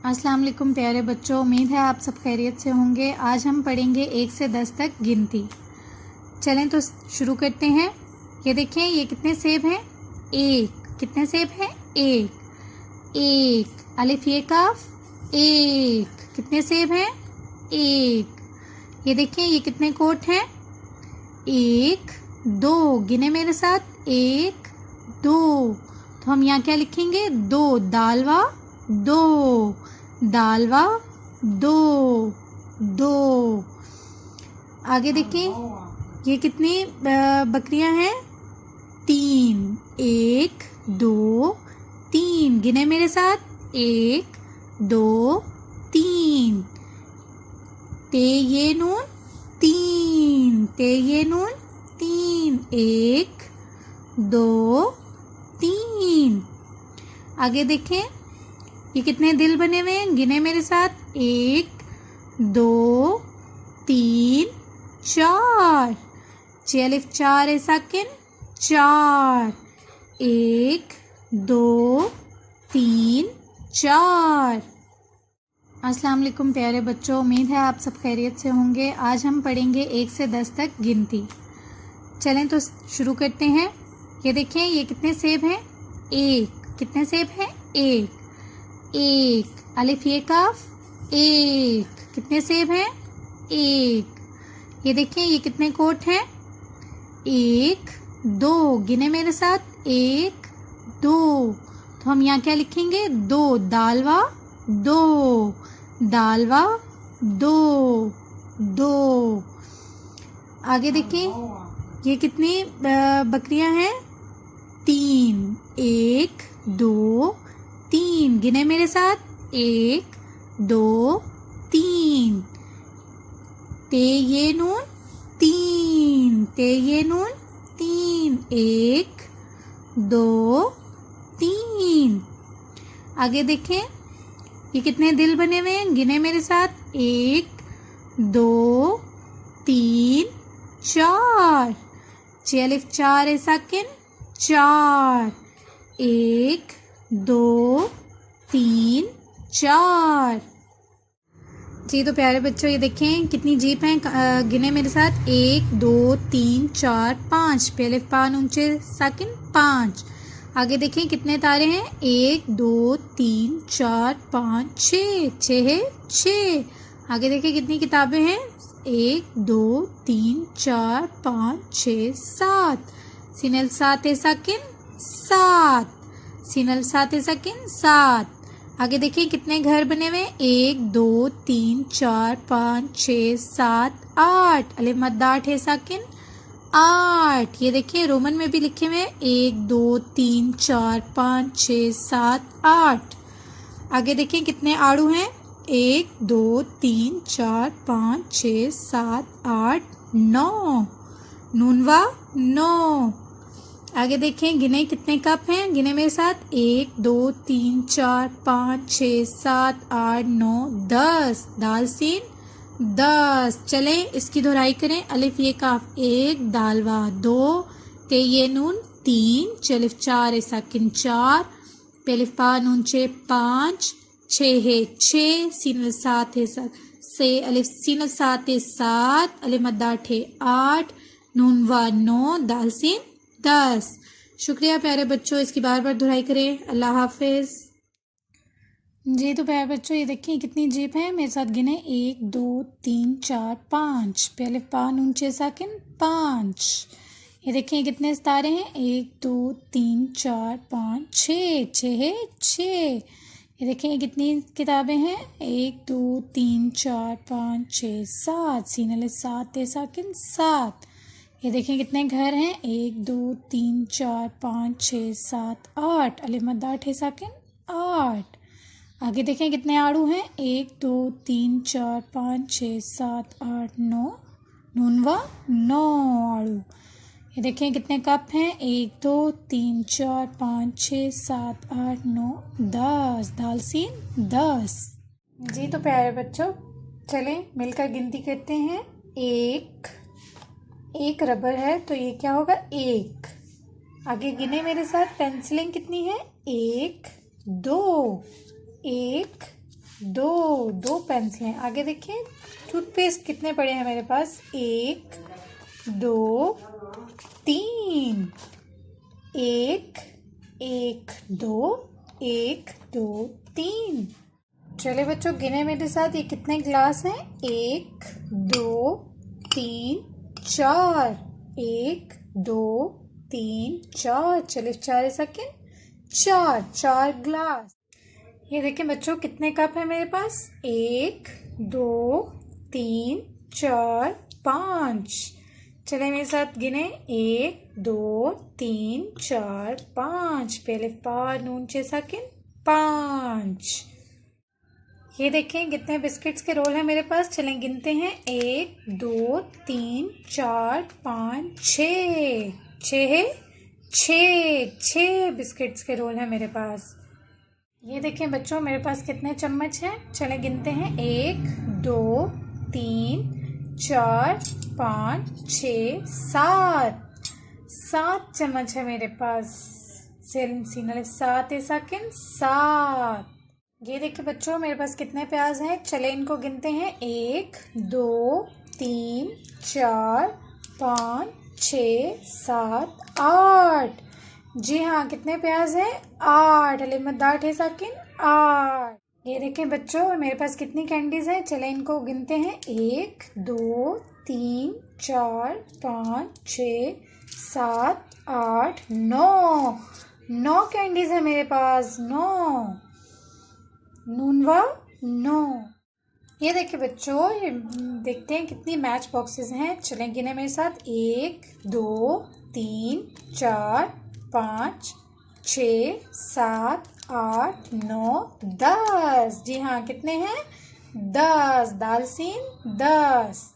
अस्सलाम वालेकुम प्यारे बच्चों, उम्मीद है आप सब खैरियत से होंगे। आज हम पढ़ेंगे 1 से 10 तक गिनती। चलें तो शुरू करते हैं। ये देखें, ये कितने सेब हैं? एक। कितने सेब हैं? एक। एक अलिफ ये काफ एक। कितने सेब हैं? एक। ये देखें, ये कितने कोट हैं? एक दो। गिने मेरे साथ, एक दो। तो हम यहाँ क्या लिखेंगे? दो। दालवा दो। दालवा दो। दो। आगे देखें, ये कितनी बकरियां हैं? तीन। एक दो तीन। गिने मेरे साथ, एक दो तीन। ते ये नून तीन। ते ये नून तीन। एक दो तीन। आगे देखें, ये कितने दिल बने हुए हैं? गिने मेरे साथ, एक दो तीन चार। चे अलिफ चार है साकिन, चार। एक दो तीन चार। अस्सलाम वालेकुम प्यारे बच्चों, उम्मीद है आप सब खैरियत से होंगे। आज हम पढ़ेंगे 1 से 10 तक गिनती। चलें तो शुरू करते हैं। ये देखें, ये कितने सेब हैं? एक। कितने सेब हैं? एक। एक अलिफ ये काफ एक। कितने सेब हैं? एक। ये देखें, ये कितने कोट हैं? एक दो। गिने मेरे साथ, एक दो। तो हम यहाँ क्या लिखेंगे? दो। दालवा दो। दालवा दो। दो। आगे देखें, ये कितनी बकरियां हैं? तीन। एक दो तीन। गिने मेरे साथ, एक दो तीन। ते ये नून तीन। ते ये नून तीन। एक दो तीन। आगे देखें, ये कितने दिल बने हुए हैं? गिने मेरे साथ, एक दो तीन चार। चे अलिफ चार है साकिन, चार। एक दो तीन चार। जी तो प्यारे बच्चों, ये देखें कितनी जीप हैं? गिने मेरे साथ, एक दो तीन चार पाँच। पहले पान ऊंचे साकिन, पाँच। आगे देखें कितने तारे हैं? एक दो तीन चार पाँच छः। छः है छः। आगे देखें कितनी किताबें हैं? एक दो तीन चार पाँच छः सात। सीनल सात है साकिन, सात। सीनल सात है साकिन, सात। आगे देखिए कितने घर बने हुए? एक दो तीन चार पाँच छः सात आठ। अलिफ मद्दा आठ है साकिन, आठ। ये देखिए रोमन में भी लिखे हुए, एक दो तीन चार पाँच छः सात आठ। आगे देखिए कितने आड़ू हैं? एक दो तीन चार पाँच छः सात आठ नौ। नूनवा नौ। आगे देखें, गिने कितने कप हैं? गिने मेरे साथ, एक दो तीन चार पाँच छः सात आठ नौ दस। दाल सीन दस। चलें इसकी दोहराई करें। अलिफ ये काफ एक, दालवा दो, ते ये नून तीन, चलिफ चार है साकिन चार, पेलिफ पा नून चे पाँच, छः है छः, सीनल सात है सात से, अलिफ सीनल सात है सात, अलिफ मद्दाठ है आठ, नून व नौ, दाल सीन 10। शुक्रिया प्यारे बच्चों, इसकी बार बार दोहराई करें। अल्लाह हाफिज। जी तो प्यारे बच्चों, ये देखिए कितनी जीप है? मेरे साथ गिने, एक दो तीन चार पाँच। पहले पान ऊंचे साकिन, पाँच। ये देखिए कितने सितारे हैं? एक दो तीन चार पाँच छः। छः है छः। ये देखिए कितनी किताबें हैं? एक दो तीन चार पाँच छः सात। सीनल सात है साकिन, सात। ये देखें कितने घर हैं? एक दो तीन चार पाँच छः सात आठ। अलिफ मद्दा आठ है साकिन, आठ। आगे देखें कितने आड़ू हैं? एक दो तीन चार पाँच छः सात आठ नौ। नूनवा नौ आड़ू। ये देखें कितने कप हैं? एक दो तीन चार पाँच छः सात आठ नौ दस। दाल सीन 10। जी तो प्यारे बच्चों, चलें मिलकर गिनती करते हैं। एक रबर है तो ये क्या होगा? एक। आगे गिने मेरे साथ, पेंसिलें कितनी है? एक दो, एक दो पेंसिलें। आगे देखिए टूथपेस्ट कितने पड़े हैं मेरे पास, 1 2 3, 1 1 2 1 2 3। चलिए बच्चों गिने मेरे साथ, ये कितने ग्लास हैं, 1 2 3 4, 1 2 3 4। चलिए 4 सेकेंड, 4 ग्लास। ये देखिए बच्चों कितने कप है मेरे पास, 1 2 3 4 5। चलिए मेरे साथ गिने, 1 2 3 4 5। पहले नून 6 सेकेंड, 5। ये देखें कितने बिस्किट्स के रोल हैं मेरे पास, चलें गिनते हैं, 1 2 3 4 5 6 6 बिस्किट्स के रोल हैं मेरे पास। ये देखें बच्चों मेरे पास कितने चम्मच हैं, चलें गिनते हैं, 1 2 3 4 5 6 7 चम्मच है मेरे पास। 7 सेकेंड, 7। ये देखिए बच्चों मेरे पास कितने प्याज हैं, चले इनको गिनते हैं, 1 2 3 4 5 6 7 8। जी हाँ कितने प्याज हैं, 8। अलिमत 8 सेकेंड, 8। ये देखें बच्चों मेरे पास कितनी कैंडीज हैं, चले इनको गिनते हैं, 1 2 3 4 5 6 7 8 9 कैंडीज है मेरे पास, 9। ये देखिए बच्चों, ये देखते हैं कितनी मैच बॉक्सेस हैं, चले गिने मेरे साथ, 1 2 3 4 5 6 7 8 9 10। जी हाँ कितने हैं, 10। दालचीनी 10।